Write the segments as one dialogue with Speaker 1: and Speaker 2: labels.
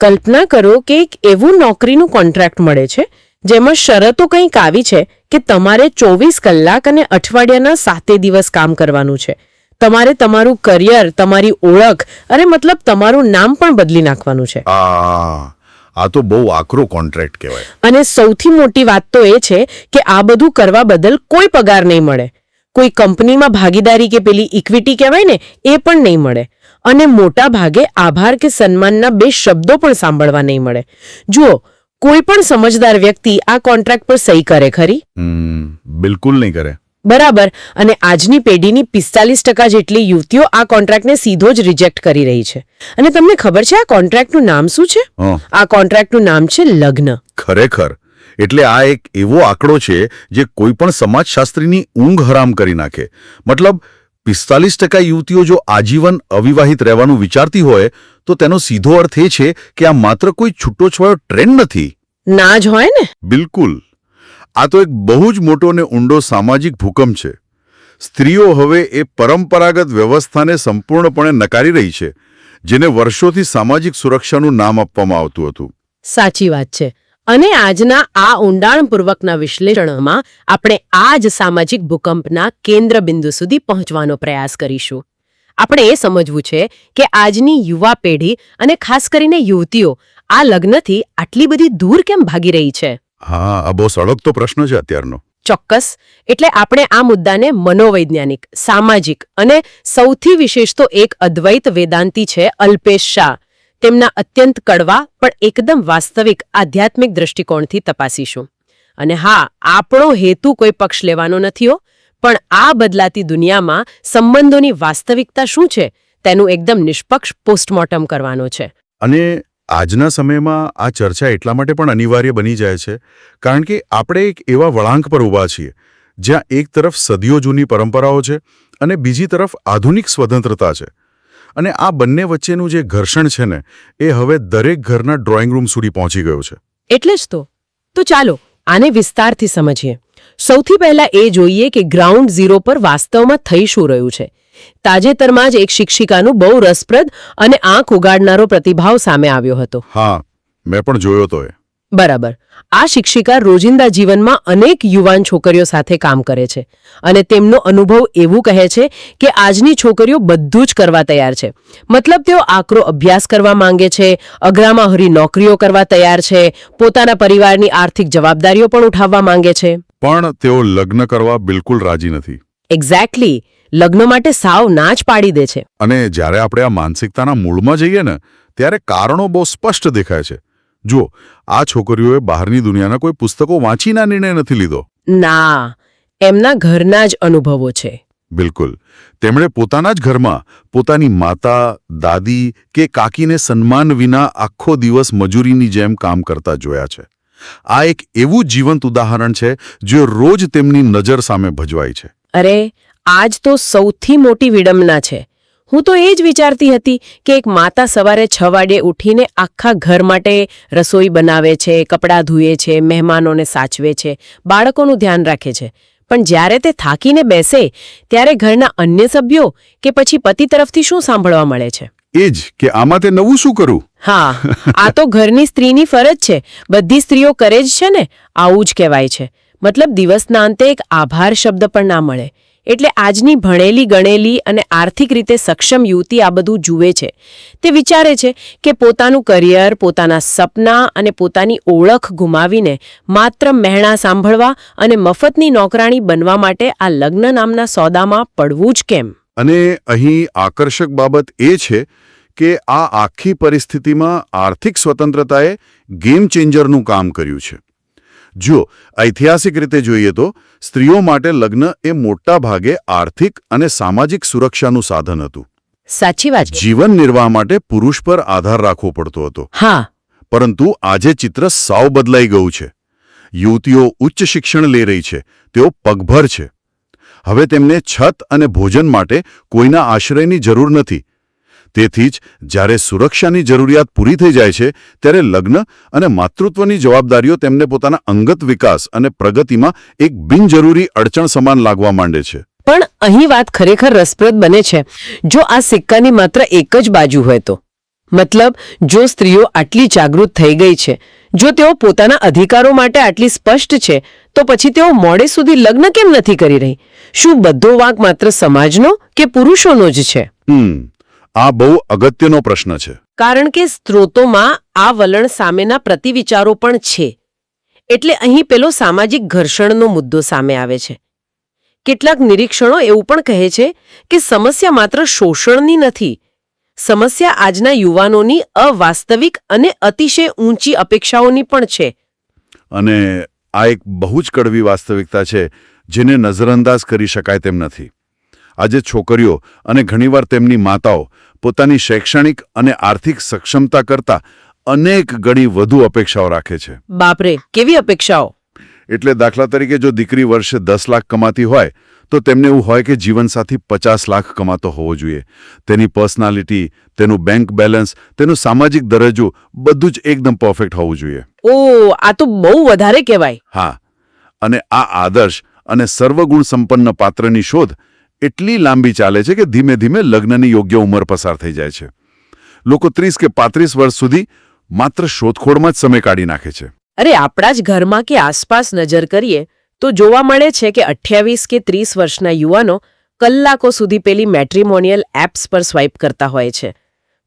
Speaker 1: કલ્પના કરો કે એક એવું નોકરીનું કોન્ટ્રાક્ટ મળે છે જેમાં શરતો કંઈક આવી છે કે તમારે 24 કલાક અને અઠવાડિયાના 7 દિવસ કામ કરવાનું છે. તમારે તમારું કરિયર, તમારી ઓળખ અને મતલબ તમારું નામ પણ બદલી નાખવાનું છે.
Speaker 2: આ તો બહુ આકરો કોન્ટ્રાક્ટ કહેવાય.
Speaker 1: અને સૌથી મોટી વાત તો એ છે કે આ બધું કરવા બદલ કોઈ પગાર નહીં મળે, કોઈ કંપનીમાં ભાગીદારી કે પેલી ઇક્વિટી કહેવાય ને એ પણ નહીં મળે, અને મોટા ભાગે આભાર કે સન્માનના 2 શબ્દો પણ સાંભળવા નહીં મળે. જુઓ, કોઈ પણ સમજદાર વ્યક્તિ આ કોન્ટ્રાક્ટ પર સહી કરે ખરી?
Speaker 2: બિલકુલ નહીં કરે.
Speaker 1: બરાબર. અને આજની પેઢીની 45% જેટલી યુવતીઓ આ કોન્ટ્રાક્ટને સીધો જ રિજેક્ટ કરી રહી છે. અને તમને ખબર છે આ કોન્ટ્રાક્ટનું નામ શું છે? આ કોન્ટ્રાક્ટનું નામ છે લગ્ન.
Speaker 2: ખરેખર. એટલે આ એક એવો આંકડો છે જે કોઈ પણ સમાજશાસ્ત્રીની ઊંઘ હરામ કરી નાખે. મતલબ 45% યુવતીઓ જો આજીવન અવિવાહિત રહેવાનું વિચારતી હોય તો તેનો સીધો અર્થ એ છે કે આ માત્ર કોઈ છૂટોછવાયો ટ્રેન્ડ નથી.
Speaker 1: ના જ હોય ને.
Speaker 2: બિલકુલ. આ તો એક બહુ જ મોટો અને ઊંડો સામાજિક ભૂકંપ છે. સ્ત્રીઓ હવે એ પરંપરાગત વ્યવસ્થાને સંપૂર્ણપણે નકારી રહી છે, જેને વર્ષોથી સામાજિક સુરક્ષાનું નામ આપવામાં આવતું હતું.
Speaker 1: સાચી વાત છે. અને આજના આ ઊંડાણપૂર્વકના વિશ્લેષણમાં આપણે આ જ સામાજિક ભૂકંપના કેન્દ્ર બિંદુ સુધી પહોંચવાનો પ્રયાસ કરીશું. આપણે એ સમજવું છે કે આજની યુવા પેઢી અને ખાસ કરીને યુવતીઓ આ લગ્નથી આટલી બધી દૂર કેમ ભાગી રહી છે?
Speaker 2: હા, આ બહુ સળગતો પ્રશ્ન છે અત્યારનો.
Speaker 1: ચોક્કસ. એટલે આપણે આ મુદ્દાને મનોવૈજ્ઞાનિક, સામાજિક અને સૌથી વિશેષ તો એક અદ્વૈત વેદાંતી છે અલ્પેશ શાહ, તેમના અત્યંત કડવા પણ એકદમ વાસ્તવિક આધ્યાત્મિક દૃષ્ટિકોણથી તપાસીશું. અને હા, આપણો હેતુ કોઈ પક્ષ લેવાનો નથી હો, પણ આ બદલાતી દુનિયામાં સંબંધોની વાસ્તવિકતા શું છે તેનું એકદમ નિષ્પક્ષ પોસ્ટમોર્ટમ કરવાનો છે.
Speaker 2: અને આજના સમયમાં આ ચર્ચા એટલા માટે પણ અનિવાર્ય બની જાય છે કારણ કે આપણે એક એવા વળાંક પર ઊભા છીએ જ્યાં એક તરફ સદીઓ જૂની પરંપરાઓ છે અને બીજી તરફ આધુનિક સ્વતંત્રતા છે. અને આ બંને વચ્ચેનું જે ઘર્ષણ છે ને એ હવે દરેક ઘરના ડ્રોઈંગ રૂમ સુધી પહોંચી ગયું છે.
Speaker 1: એટલે જ તો ચાલો આને વિસ્તારથી સમજીએ. સૌથી પહેલા એ જોઈએ કે ગ્રાઉન્ડ ઝીરો પર વાસ્તવમાં થઈ શું રહ્યું છે. તાજેતરમાં જ એક શિક્ષિકાનું બહુ રસપ્રદ અને આંખ ઉગાડનારો પ્રતિભાવ સામે આવ્યો હતો.
Speaker 2: હા, મેં પણ જોયો તો.
Speaker 1: બરાબર. આ શિક્ષિકા રોજિંદા જીવનમાં અનેક યુવાન છોકરીઓ સાથે કામ કરે છે અને તેમનો અનુભવ એવું કહે છે કે આજની છોકરીઓ બધું જ કરવા તૈયાર છે. મતલબ તેઓ આકરો અભ્યાસ કરવા માંગે છે, અઘરામાં હરી નોકરીઓ કરવા તૈયાર છે, પોતાના પરિવારની આર્થિક જવાબદારીઓ પણ ઉઠાવવા માંગે છે.
Speaker 2: પણ તેઓ લગ્ન કરવા બિલકુલ રાજી નથી.
Speaker 1: એક્ઝેક્ટલી. લગ્ન માટે સાવ ના જ પાડી દે છે.
Speaker 2: અને જ્યારે આપણે આ માનસિકતાના મૂળમાં જઈએ ને ત્યારે કારણો બહુ સ્પષ્ટ દેખાય છે. જુઓ, આ છોકરીઓએ બહારની દુનિયાના કોઈ પુસ્તકો વાંચીના નિર્ણય નથી લીધો.
Speaker 1: ના, એમના ઘરના જ અનુભવો છે.
Speaker 2: બિલકુલ. તેમણે પોતાના જ ઘરમાં પોતાની માતા, દાદી કે કાકીને સન્માન વિના આખો દિવસ મજૂરીની જેમ કામ કરતા જોયા છે. આ એક એવું જીવંત ઉદાહરણ છે જે રોજ તેમની નજર સામે ભજવાય છે.
Speaker 1: અરે, આજ તો સૌથી મોટી વિડંબના છે. હું તો એ જ વિચારતી હતી કે એક માતા સવારે 6 વાગે ઉઠીને આખા ઘર માટે રસોઈ બનાવે છે, કપડાં ધુએ છે, મહેમાનોને સાચવે છે, બાળકોનું ધ્યાન રાખે છે, પણ જ્યારે તે થાકીને બેસે ત્યારે ઘરના અન્ય સભ્યો કે પછી પતિ તરફથી શું સાંભળવા મળે છે?
Speaker 2: એ જ કે આમાં તે નવું શું કરું?
Speaker 1: હા, આ તો ઘરની સ્ત્રીની ફરજ છે, બધી સ્ત્રીઓ કરે જ છે ને, આવું જ કહેવાય છે. મતલબ દિવસના અંતે એક આભાર શબ્દ પણ ના મળે. એટલે આજની ભણેલી ગણેલી અને આર્થિક રીતે સક્ષમ યુવતી આ બધું જુએ છે. તે વિચારે છે કે પોતાનું કરિયર, પોતાના સપના અને પોતાની ઓળખ ગુમાવીને માત્ર મહેણા સાંભળવા અને મફતની નોકરાણી બનવા માટે આ લગ્ન નામના સોદામાં પડવું જ કેમ? અને
Speaker 2: અહીં આકર્ષક બાબત એ છે કે આ આખી પરિસ્થિતિમાં આર્થિક સ્વતંત્રતાએ ગેમ ચેન્જરનું કામ કર્યું છે. જો ઐતિહાસિક રીતે જોઈએ તો સ્ત્રીઓ માટે લગ્ન એ મોટા ભાગે આર્થિક અને સામાજિક સુરક્ષાનું સાધન હતું.
Speaker 1: સાચી વાત.
Speaker 2: જીવન નિર્વાહ માટે પુરુષ પર આધાર રાખવો પડતો હતો.
Speaker 1: હા.
Speaker 2: પરંતુ આજે ચિત્ર સાવ બદલાઈ ગયું છે. યુવતીઓ ઉચ્ચ શિક્ષણ લઈ રહી છે, તેઓ પગભર છે. હવે તેમને છત અને ભોજન માટે કોઈના આશ્રયની જરૂર નથી. તેથી જ જ્યારે સુરક્ષાની જરૂરિયાત પૂરી થઈ જાય છે ત્યારે લગ્ન અને માતૃત્વની જવાબદારીઓ તેમને પોતાના અંગત વિકાસ અને પ્રગતિમાં એક બિનજરૂરી અડચણ સમાન લાગવા માંડે છે.
Speaker 1: પણ અહીં વાત ખરેખર રસપ્રદ બને છે જો આ સિક્કાની માત્ર એક જ બાજુ હોય તો. મતલબ જો સ્ત્રીઓ આટલી જાગૃત થઈ ગઈ છે, જો તેઓ પોતાના અધિકારો માટે આટલી સ્પષ્ટ છે, તો પછી તેઓ મોડે સુધી લગ્ન કેમ નથી કરી રહી? શું બધો વાંક માત્ર સમાજનો કે પુરુષોનો જ છે?
Speaker 2: આ બહુ અગત્યનો પ્રશ્ન છે.
Speaker 1: કારણ કે સ્ત્રોતોમાં આ વલણ સામેના પ્રતિવિચારો પણ છે. એટલે અહીં પેલો સામાજિક ઘર્ષણનો મુદ્દો સામે આવે છે. કેટલાક નિરીક્ષણો એવું પણ કહે છે કે સમસ્યા માત્ર શોષણની નથી. સમસ્યા આજના યુવાનોની અવાસ્તવિક અને અતિશય ઊંચી અપેક્ષાઓની પણ છે.
Speaker 2: અને આ એક બહુ જ કડવી વાસ્તવિકતા છે જેને નજરઅંદાજ કરી શકાય તેમ નથી. આજે છોકરીઓ અને ઘણીવાર તેમની માતાઓ પોતાની શૈક્ષણિક અને આર્થિક સક્ષમતા કરતાં અનેક ગણી વધુ અપેક્ષાઓ રાખે છે.
Speaker 1: બાપરે, કેવી અપેક્ષાઓ?
Speaker 2: એટલે દાખલા તરીકે જો દીકરી વર્ષે 10 લાખ કમાતી હોય તો તેમને એવું હોય કે જીવનસાથી 50 લાખ કમાતો હોવો જોઈએ. તેની પર્સનાલિટી, તેનું બેંક બેલેન્સ, તેનું સામાજિક દરજ્જો બધું જ એકદમ પરફેક્ટ હોવું જોઈએ.
Speaker 1: ઓ, આ તો બહુ વધારે કહેવાય.
Speaker 2: હા, અને આ આદર્શ અને સર્વગુણ સંપન્ન પાત્રની શોધ એટલી લાંબી ચાલે છે કે ધીમે ધીમે લગ્નની યોગ્ય ઉંમર પસાર થઈ જાય છે. લોકો 30 કે 35 વર્ષ સુધી માત્ર શોધખોળમાં જ સમય કાઢી નાખે છે.
Speaker 1: અરે, આપણા જ ઘરમાં કે આસપાસ નજર કરીએ તો જોવા મળે છે કે 28 કે 30 વર્ષના યુવાનો કલાકો સુધી પેલી મેટ્રિમોનિયલ એપ્સ પર સ્વાઇપ કરતા હોય છે.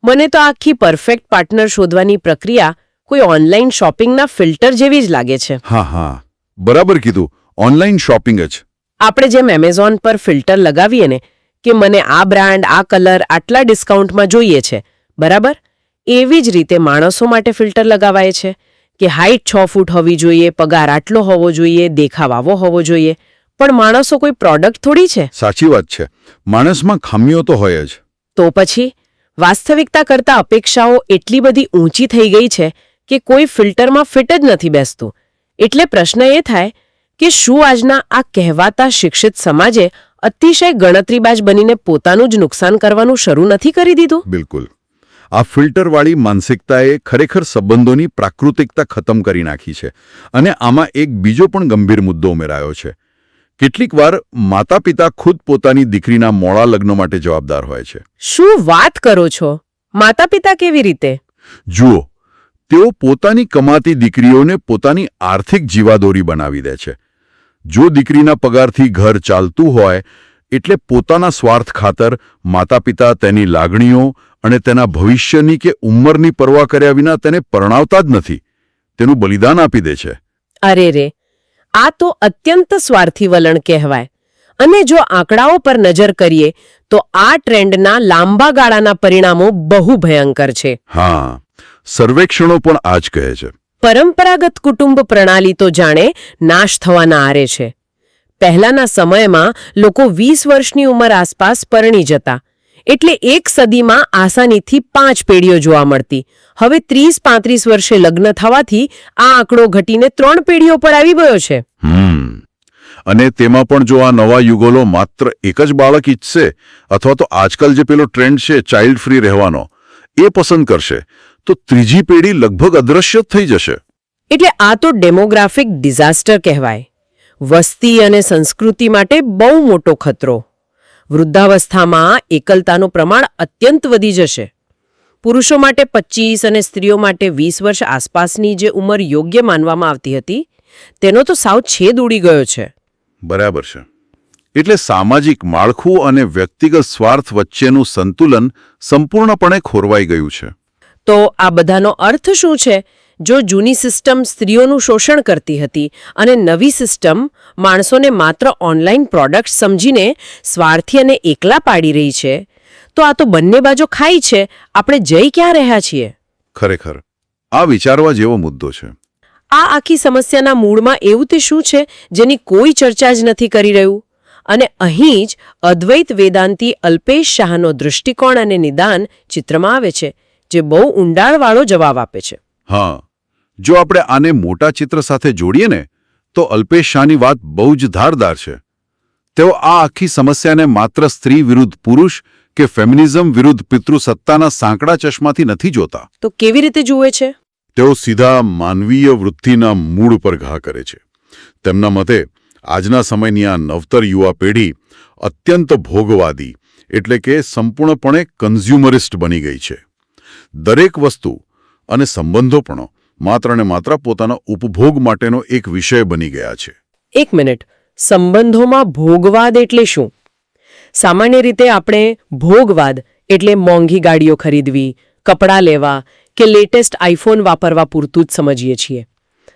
Speaker 1: મને તો આખી પરફેક્ટ પાર્ટનર શોધવાની પ્રક્રિયા કોઈ ઓનલાઈન શોપિંગના ફિલ્ટર જેવી જ લાગે છે.
Speaker 2: હા, બરાબર કીધું. ઓનલાઈન શોપિંગ જ.
Speaker 1: આપણે જેમ એમેઝોન પર ફિલ્ટર લગાવીએ ને કે મને આ બ્રાન્ડ, આ કલર આટલા ડિસ્કાઉન્ટમાં જોઈએ છે, બરાબર? એવી જ રીતે માણસો માટે ફિલ્ટર લગાવાય છે કે હાઇટ 6 ફૂટ હોવી જોઈએ, પગાર આટલો હોવો જોઈએ, દેખાવ આવો હોવો જોઈએ. પણ માણસો કોઈ પ્રોડક્ટ થોડી છે.
Speaker 2: સાચી વાત છે. માણસમાં ખામીઓ તો હોય જ.
Speaker 1: તો પછી વાસ્તવિકતા કરતાં અપેક્ષાઓ એટલી બધી ઊંચી થઈ ગઈ છે કે કોઈ ફિલ્ટરમાં ફિટ જ નથી બેસતું. એટલે પ્રશ્ન એ થાય કે શું આજના આ કહેવાતા શિક્ષિત સમાજે અતિશય ગણતરીબાજ બનીને પોતાનું જ નુકસાન કરવાનું શરૂ નથી કરી દીધું?
Speaker 2: બિલકુલ. આ ફિલ્ટરવાળી માનસિકતાએ ખરેખર સંબંધોની પ્રાકૃતિકતા ખતમ કરી નાખી છે. અને આમાં એક બીજો પણ ગંભીર મુદ્દો ઉમેરાયો છે. કેટલીક વાર માતા પિતા ખુદ પોતાની દીકરીના મોડા લગ્નો માટે જવાબદાર હોય છે.
Speaker 1: શું વાત કરો છો? માતા પિતા કેવી રીતે?
Speaker 2: જુઓ, તેઓ પોતાની કમાતી દીકરીઓને પોતાની આર્થિક જીવાદોરી બનાવી દે છે. જો દીકરીના પગારથી ઘર ચાલતું હોય એટલે પોતાના સ્વાર્થ ખાતર માતા પિતા તેની લાગણીઓ અને તેના ભવિષ્યની કે ઉંમરની પરવા કર્યા વિના તેને પરણાવતા જ નથી. તેનું બલિદાન આપી દે છે.
Speaker 1: અરે રે, આ તો અત્યંત સ્વાર્થી વલણ કહેવાય. અને જો આંકડાઓ પર નજર કરીએ તો આ ટ્રેન્ડના લાંબા ગાળાના પરિણામો બહુ ભયંકર છે.
Speaker 2: હા, સર્વેક્ષણો પણ આ જ કહે છે.
Speaker 1: પરંપરાગત કુટુંબ પ્રણાલી તો જાણે નાશ થવાના આરે છે. પહેલાના સમયમાં લોકો 20 વર્ષની ઉંમર આસપાસ પરણી જતા. એટલે એક સદીમાં આસાનીથી 5 પેઢીઓ જોવા મળતી. હવે 30-35 વર્ષે લગ્ન થવાથી આ આંકડો ઘટીને 3 પેઢીઓ પર આવી ગયો છે.
Speaker 2: અને તેમાં પણ જો આ નવા યુગલો માત્ર એક જ બાળક ઈચ્છશે અથવા તો આજકાલ જે પેલો ટ્રેન્ડ છે ચાઇલ્ડ ફ્રી રહેવાનો એ પસંદ કરશે તો ત્રીજી પેઢી લગભગ અદૃશ્ય થઈ જશે.
Speaker 1: એટલે આ તો ડેમોગ્રાફિક ડિઝાસ્ટર કહેવાય. વસ્તી અને સંસ્કૃતિ માટે બહુ મોટો ખતરો. વૃદ્ધાવસ્થામાં એકલતાનું પ્રમાણ અત્યંત વધી જશે. પુરુષો માટે 25 અને સ્ત્રીઓ માટે 20 વર્ષ આસપાસની જે ઉંમર યોગ્ય માનવામાં આવતી હતી તેનો તો સાવ છેદ ઉડી ગયો છે.
Speaker 2: બરાબર છે. એટલે સામાજિક માળખું અને વ્યક્તિગત સ્વાર્થ વચ્ચેનું સંતુલન સંપૂર્ણપણે ખોરવાઈ ગયું છે.
Speaker 1: તો આ બધાનો અર્થ શું છે? જો જૂની સિસ્ટમ સ્ત્રીઓનું શોષણ કરતી હતી અને નવી સિસ્ટમ માણસોને માત્ર ઓનલાઈન પ્રોડક્ટ સમજીને સ્વાર્થી અને એકલા પાડી રહી છે, તો આ તો બંને બાજુ ખાઈ છે. આપણે જઈ ક્યાં રહ્યા છીએ?
Speaker 2: ખરેખર આ વિચારવા જેવો મુદ્દો છે.
Speaker 1: આ આખી સમસ્યાના મૂળમાં એવું તે શું છે જેની કોઈ ચર્ચા જ નથી કરી રહ્યું? અને અહીં જ અદ્વૈત વેદાંતી અલ્પેશ શાહનો દૃષ્ટિકોણ અને નિદાન ચિત્રમાં આવે છે, જે બહુ ઊંડાણવાળો જવાબ આપે છે.
Speaker 2: હા, જો આપણે આને મોટા ચિત્ર સાથે જોડીએ ને તો અલ્પેશ શાહની વાત બહુ જ ધારદાર છે. તેઓ આ આખી સમસ્યાને માત્ર સ્ત્રી વિરુદ્ધ પુરુષ કે ફેમિનિઝમ વિરુદ્ધ પિતૃસત્તાના સાંકડા ચશ્માથી નથી જોતા.
Speaker 1: તો કેવી રીતે જુએ છે?
Speaker 2: તેઓ સીધા માનવીય વૃત્તિના મૂળ પર ઘા કરે છે. તેમના મતે આજના સમયની આ નવતર યુવા પેઢી અત્યંત ભોગવાદી એટલે કે સંપૂર્ણપણે કન્ઝ્યુમરિસ્ટ બની ગઈ છે. દરેક વસ્તુ અને સંબંધો પણ માત્ર ને માત્ર પોતાના ઉપભોગ માટેનો એક વિષય બની ગયા છે.
Speaker 1: એક મિનિટ, સંબંધોમાં ભોગવાદ એટલે શું? સામાન્ય રીતે આપણે ભોગવાદ એટલે મોંઘી ગાડીઓ ખરીદવી, કપડાં લેવા કે લેટેસ્ટ આઈફોન વાપરવા પૂરતું જ સમજીએ છીએ.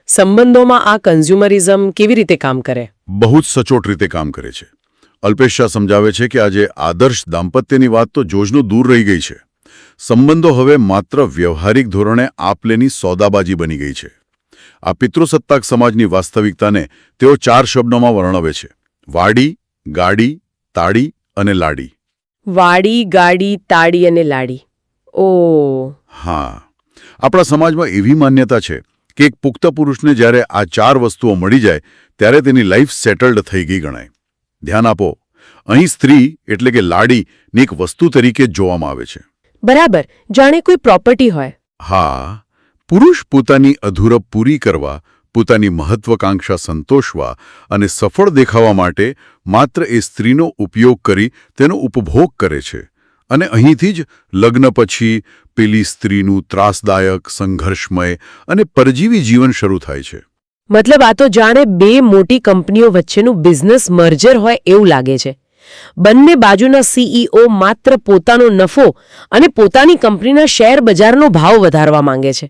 Speaker 1: સંબંધોમાં આ કન્ઝ્યુમરિઝમ કેવી રીતે કામ કરે?
Speaker 2: બહુ જ સચોટ રીતે કામ કરે છે. અલ્પેશ શાહ સમજાવે છે કે આજે આદર્શ દાંપત્યની વાત તો જોજનો દૂર રહી ગઈ છે. સંબંધો હવે માત્ર વ્યવહારિક ધોરણે આપલેની સોદાબાજી બની ગઈ છે. આ પિતૃસત્તાક સમાજની વાસ્તવિકતાને તેઓ 4 શબ્દોમાં વર્ણવે છે: વાડી, ગાડી, તાડી અને લાડી.
Speaker 1: વાડી, ગાડી, તાડી અને લાડી. ઓ
Speaker 2: હા, આપણા સમાજમાં એવી માન્યતા છે કે એક પુખ્ત પુરુષને જ્યારે આ 4 વસ્તુઓ મળી જાય ત્યારે તેની લાઈફ સેટલડ થઈ ગઈ ગણાય. ધ્યાન આપો, અહીં સ્ત્રી એટલે કે લાડીને એક વસ્તુ તરીકે જ જોવામાં આવે છે.
Speaker 1: બરાબર, જાણે કોઈ પ્રોપર્ટી હોય.
Speaker 2: હા, પુરુષ પોતાની અધૂરપ પૂરી કરવા, પોતાની મહત્વાકાંક્ષા સંતોષવા અને સફળ દેખાવા માટે માત્ર એ સ્ત્રીનો ઉપયોગ કરી તેનો ઉપભોગ કરે છે. અને અહીંથી જ લગ્ન પછી પેલી સ્ત્રીનું ત્રાસદાયક, સંઘર્ષમય અને પરજીવી જીવન શરૂ થાય છે.
Speaker 1: મતલબ આ તો જાણે 2 મોટી કંપનીઓ વચ્ચેનું બિઝનેસ મર્જર હોય એવું લાગે છે. બંને બાજુના સીઈઓ માત્ર પોતાનો નફો અને પોતાની કંપનીના શેર બજારનો ભાવ વધારવા માંગે છે.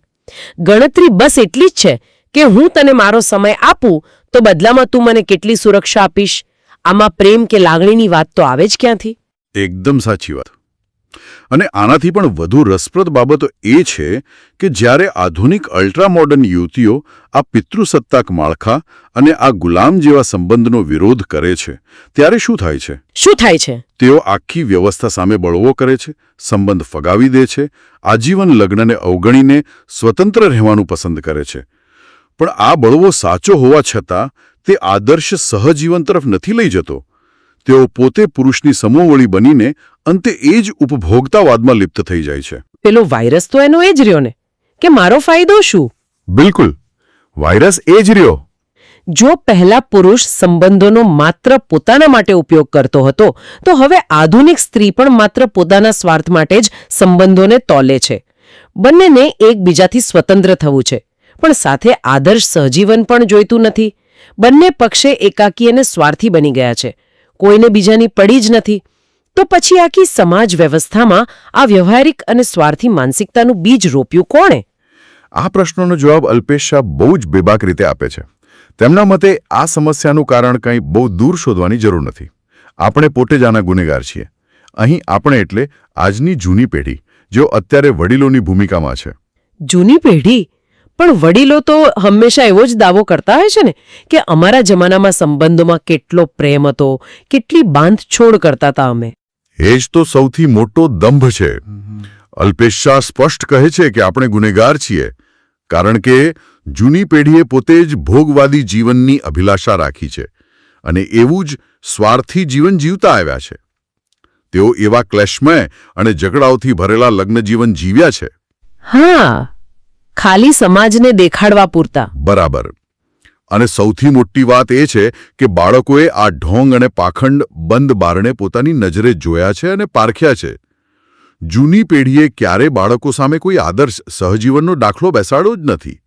Speaker 1: ગણતરી બસ એટલી જ છે કે હું તને મારો સમય આપું તો બદલામાં તું મને કેટલી સુરક્ષા આપીશ. આમાં પ્રેમ કે લાગણીની વાત તો આવે જ ક્યાંથી?
Speaker 2: એકદમ સાચી વાત. અને આનાથી પણ વધુ રસપ્રદ બાબતો એ છે કે જ્યારે આધુનિક અલ્ટ્રા મોડર્ન યુવતીઓ આ પિતૃસત્તાક માળખા અને આ ગુલામ જેવા સંબંધનો વિરોધ કરે છે ત્યારે શું થાય છે?
Speaker 1: શું થાય છે?
Speaker 2: તેઓ આખી વ્યવસ્થા સામે બળવો કરે છે, સંબંધ ફગાવી દે છે, આજીવન લગ્નને અવગણીને સ્વતંત્ર રહેવાનું પસંદ કરે છે. પણ આ બળવો સાચો હોવા છતાં તે આદર્શ સહજીવન તરફ નથી લઈ જતો. તેઓ પોતે પુરુષની સમોવળી બનીને અંતે એ જ ઉપભોક્તાવાદમાં લિપ્ત થઈ જાય છે.
Speaker 1: પેલો વાયરસ તો એનો એ જ રહ્યો ને કે મારો ફાયદો શું?
Speaker 2: બિલકુલ, વાયરસ એ જ રહ્યો.
Speaker 1: જો પહેલા પુરુષ સંબંધોનો માત્ર પોતાના માટે ઉપયોગ કરતો હતો તો હવે આધુનિક સ્ત્રી પણ માત્ર પોતાના સ્વાર્થ માટે જ સંબંધોને તોલે છે. બંનેને એકબીજાથી સ્વતંત્ર થવું છે, પણ સાથે આદર્શ સહજીવન પણ જોઈતું નથી. બંને પક્ષે એકાકી અને સ્વાર્થી બની ગયા છે. કોઈને બીજાની પડી જ નથી. તો પછી આખી સમાજ વ્યવસ્થામાં આ વ્યવહારિક અને સ્વાર્થી માનસિકતાનું બીજ રોપ્યું કોણે?
Speaker 2: આ પ્રશ્નનો જવાબ અલ્પેશ શાહ બહુ જ બેબાક રીતે આપે છે. તેમના મતે આ સમસ્યાનું કારણ કંઈ બહુ દૂર શોધવાની જરૂર નથી. આપણે પોતે જ આના ગુનેગાર છીએ. અહીં આપણે એટલે આજની જૂની પેઢી, જેઓ અત્યારે વડીલોની ભૂમિકામાં છે.
Speaker 1: જૂની પેઢી? પણ વડીલો તો હંમેશા એવો જ દાવો કરતા હોય છે ને કે અમારા જમાનામાં સંબંધોમાં કેટલો પ્રેમ હતો, કેટલી બાંધછોડ કરતા હતા અમે.
Speaker 2: એ જ તો સૌથી મોટો દંભ છે. અલ્પેશ શાહ સ્પષ્ટ કહે છે કે આપણે ગુનેગાર છીએ કારણ કે જૂની પેઢીએ પોતે જ ભોગવાદી જીવનની અભિલાષા રાખી છે અને એવું જ સ્વાર્થી જીવન જીવતા આવ્યા છે. તેઓ એવા ક્લેશમય અને ઝઘડાઓથી ભરેલા લગ્ન જીવન જીવ્યા છે.
Speaker 1: હા, ખાલી સમાજને દેખાડવા પૂરતા.
Speaker 2: બરાબર. અને સૌથી મોટી વાત એ છે કે બાળકોએ આ ઢોંગ અને પાખંડ બંધ બારણે પોતાની નજરે જોયા છે અને પારખ્યા છે. જૂની પેઢીએ ક્યારે બાળકો સામે કોઈ આદર્શ સહજીવનનો દાખલો બેસાડ્યો જ નથી.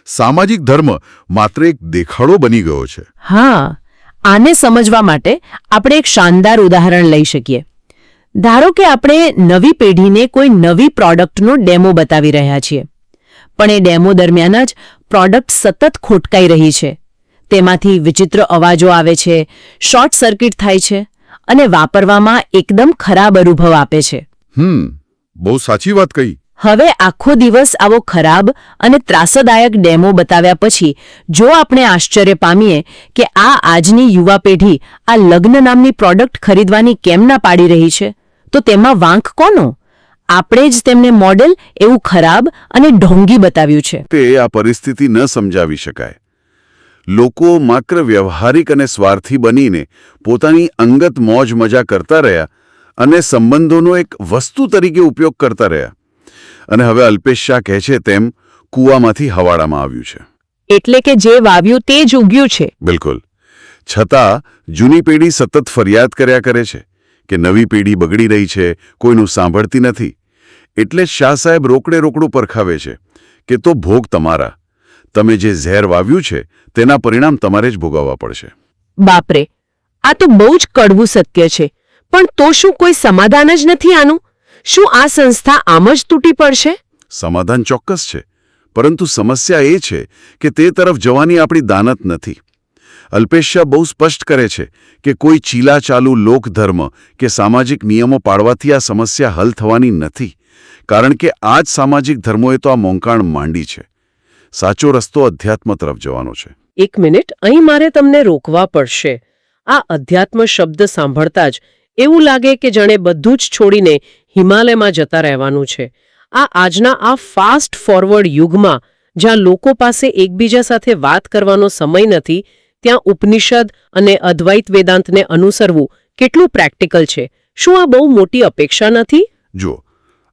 Speaker 2: સામાજિક ધર્મ માત્ર એક દેખાડો બની ગયો છે.
Speaker 1: હા, આને સમજવા માટે આપણે એક શાનદાર ઉદાહરણ લઈ શકીએ. ધારો કે આપણે નવી પેઢીને કોઈ નવી પ્રોડક્ટનો ડેમો બતાવી રહ્યા છીએ, પણ એ ડેમો દરમિયાન જ પ્રોડક્ટ સતત ખોટકાઈ રહી છે. તેમાંથી વિચિત્ર અવાજો આવે છે, શોર્ટ સર્કિટ થાય છે અને વાપરવામાં એકદમ ખરાબ અનુભવ આપે છે.
Speaker 2: બહુ સાચી વાત કહી.
Speaker 1: હવે આખો દિવસ આવો ખરાબ અને ત્રાસદાયક ડેમો બતાવ્યા પછી જો આપણે આશ્ચર્ય પામીએ કે આ આજની યુવા પેઢી આ લગ્ન નામની પ્રોડક્ટ ખરીદવાની કેમ ના પાડી રહી છે, તો તેમાં વાંક કોનો? આપણે જ તેમને મોડેલ એવું ખરાબ અને ઢોંગી બતાવ્યું છે.
Speaker 2: તે આ પરિસ્થિતિ ન સમજાવી શકાય. લોકો માત્ર વ્યવહારિક અને સ્વાર્થી બનીને પોતાની અંગત મોજ મજા કરતા રહ્યા અને સંબંધોનો એક વસ્તુ તરીકે ઉપયોગ કરતા રહ્યા. અને હવે અલ્પેશ શાહ કહે છે તેમ કૂવામાંથી હવાડામાં આવ્યું છે.
Speaker 1: એટલે કે જે વાવ્યું તે જ ઉગ્યું છે.
Speaker 2: બિલકુલ. છતાં જૂની પેઢી સતત ફરિયાદ કર્યા કરે છે કે નવી પેઢી બગડી રહી છે, કોઈનું સાંભળતી નથી. એટલે જ શાહ સાહેબ રોકડું પરખાવે છે કે તો ભોગ તમારા. તમે જે ઝેર વાવ્યું છે તેના પરિણામ તમારે જ ભોગવવા પડશે.
Speaker 1: બાપરે, આ તો બહુ જ કડવું સત્ય છે. પણ તો શું કોઈ સમાધાન જ નથી આનું? શું આ સંસ્થા આમ જ તૂટી પડશે?
Speaker 2: સમાધાન ચોક્કસ છે, પરંતુ સમસ્યા એ છે કે તે તરફ જવાની આપણી દાનત નથી. અલ્પેશ શાહ બહુ સ્પષ્ટ કરે છે કે કોઈ ચીલાચાલુ લોકધર્મ કે સામાજિક નિયમો પાળવાથી આ સમસ્યા હલ થવાની નથી, કારણ કે આ જ સામાજિક ધર્મોએ તો આ મોંકાણ માંડી છે. સાચો રસ્તો અધ્યાત્મ તરફ જવાનો છે.
Speaker 1: એક મિનિટ, અહીં મારે તમને રોકવા પડશે. આ અધ્યાત્મ શબ્દ સાંભળતા જ એવું લાગે કે જાણે બધું જ છોડીને હિમાલયમાં જતા રહેવાનું છે. આજના આ ફાસ્ટ ફોરવર્ડ યુગમાં જ્યાં લોકો પાસે એકબીજા સાથે વાત કરવાનો સમય નથી, ત્યાં ઉપનિષદ અને અદ્વૈત વેદાંતને અનુસરવું કેટલું પ્રેક્ટિકલ છે? શું આ બહુ મોટી અપેક્ષા નથી?
Speaker 2: જો,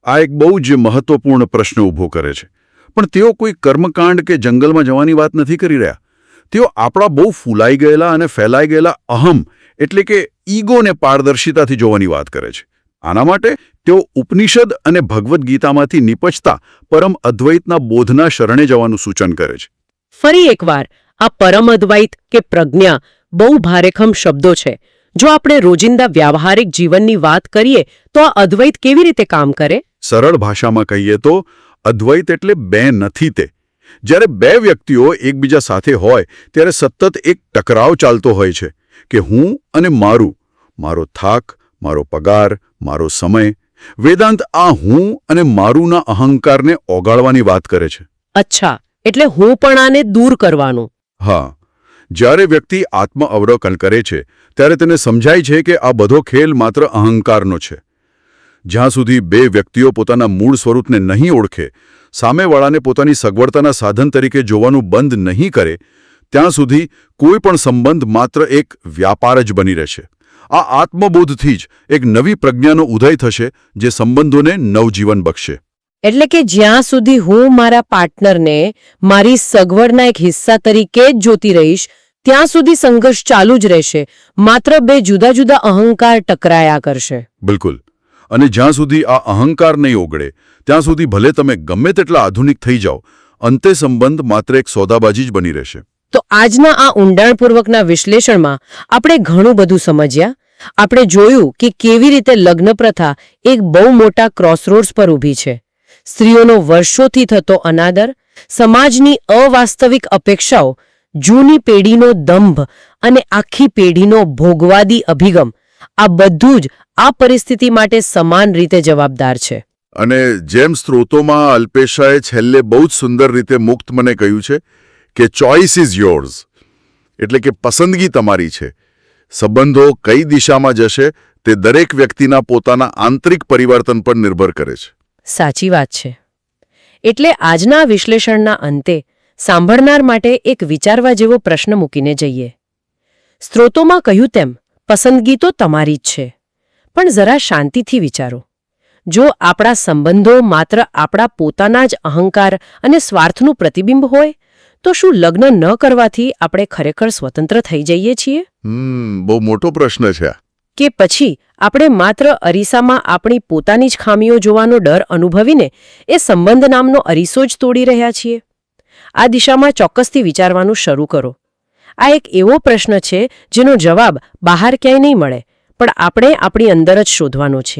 Speaker 2: આ એક બહુ જ મહત્વપૂર્ણ પ્રશ્ન ઊભો કરે છે. પણ તેઓ કોઈ કર્મકાંડ કે જંગલમાં જવાની વાત નથી કરી રહ્યા. તેઓ આપણા બહુ ફૂલાઈ ગયેલા અને ફેલાઈ ગયેલા અહમ એટલે કે ઈગોને પારદર્શિતાથી જોવાની વાત કરે છે. આના માટે તેઓ ઉપનિષદ અને ભગવદ્ ગીતામાંથી નિપજતા પરમ અદ્વૈતના બોધના શરણે જવાનું સૂચન કરે છે.
Speaker 1: ફરી એકવાર, આ પરમ અદ્વૈત કે પ્રજ્ઞા બહુ ભારેખમ શબ્દો છે. જો આપણે રોજિંદા વ્યાવહારિક જીવનની વાત કરીએ તો આ અદ્વૈત કેવી રીતે કામ કરે?
Speaker 2: સરળ ભાષામાં કહીએ તો અદ્વૈત એટલે બે નથી તે. જ્યારે બે વ્યક્તિઓ એકબીજા સાથે હોય ત્યારે સતત એક ટકરાવ ચાલતો હોય છે કે હું અને મારું, મારો થાક, મારો પગાર, મારો સમય. વેદાંત આ હું અને મારુંના અહંકારને ઓગાળવાની વાત કરે છે.
Speaker 1: અચ્છા, એટલે હું પણ આને દૂર કરવાનું.
Speaker 2: હા, જ્યારે વ્યક્તિ આત્મ અવલોકન કરે છે ત્યારે તેને સમજાય છે કે આ બધો ખેલ માત્ર અહંકારનો છે. જ્યાં સુધી બે વ્યક્તિઓ પોતાના મૂળ સ્વરૂપને નહીં ઓળખે, સામેવાળાને પોતાની સગવડતાના સાધન તરીકે જોવાનું બંધ નહીં કરે, ત્યાં સુધી કોઈ પણ સંબંધ માત્ર એક વ્યાપાર જ બની રહેશે. આ આત્મબોધથી જ એક નવી પ્રજ્ઞાનો ઉદય થશે જે સંબંધોને નવજીવન બક્ષશે.
Speaker 1: એટલે કે જ્યાં સુધી હું મારા પાર્ટનરને મારી સગવડના એક હિસ્સા તરીકે જ જોતી રહીશ, ત્યાં સુધી સંઘર્ષ ચાલુ જ રહેશે. માત્ર બે જુદા જુદા અહંકાર ટકરાયા કરશે.
Speaker 2: બિલકુલ. અને જ્યાં સુધી આ અહંકાર નહીં ઓગળે ત્યાં સુધી ભલે તમે ગમે તેટલા આધુનિક થઈ જાઓ, અંતે સંબંધ માત્ર એક સોદાબાજી જ બની રહેશે.
Speaker 1: તો આજના આ ઊંડાણપૂર્વકના વિશ્લેષણમાં આપણે ઘણું બધું સમજ્યા. આપણે જોયું કે કેવી રીતે લગ્ન પ્રથા એક બહુ મોટા ક્રોસરોડ્સ પર ઊભી છે. સ્ત્રીઓનો વર્ષોથી થતો અનાદર, સમાજની અવાસ્તવિક અપેક્ષાઓ, જૂની પેઢીનો દંભ અને આખી પેઢીનો ભોગવાદી અભિગમ, આ બધું જ આ પરિસ્થિતિ માટે સમાન રીતે જવાબદાર છે.
Speaker 2: અને જેમ સ્ત્રોતોમાં અલ્પેશાએ છેલ્લે બહુ જ સુંદર રીતે મુક્ત મને કહ્યું છે કે ચોઇસ ઇઝ યોર્સ, એટલે કે પસંદગી તમારી છે. સંબંધો કઈ દિશામાં જશે તે દરેક વ્યક્તિના પોતાના આંતરિક પરિવર્તન પર નિર્ભર કરે છે.
Speaker 1: સાચી વાત છે. એટલે આજના વિશ્લેષણના અંતે સાંભળનાર માટે એક વિચારવા જેવો પ્રશ્ન મૂકીને જઈએ. સ્ત્રોતોમાં કહ્યું તેમ પસંદગી તો તમારી જ છે, પણ જરા શાંતિથી વિચારો. જો આપણા સંબંધો માત્ર આપણા પોતાના જ અહંકાર અને સ્વાર્થનું પ્રતિબિંબ હોય તો શું લગ્ન ન કરવાથી આપણે ખરેખર સ્વતંત્ર થઈ જઈએ છીએ?
Speaker 2: બહુ મોટો પ્રશ્ન છે.
Speaker 1: કે પછી આપણે માત્ર અરીસામાં આપણી પોતાની જ ખામીઓ જોવાનો ડર અનુભવીને એ સંબંધ નામનો અરીસો જ તોડી રહ્યા છીએ? આ દિશામાં ચોક્કસથી વિચારવાનું શરૂ કરો. આ એક એવો પ્રશ્ન છે જેનો જવાબ બહાર ક્યાંય નહીં મળે, પણ આપણે આપણી અંદર જ શોધવાનો છે.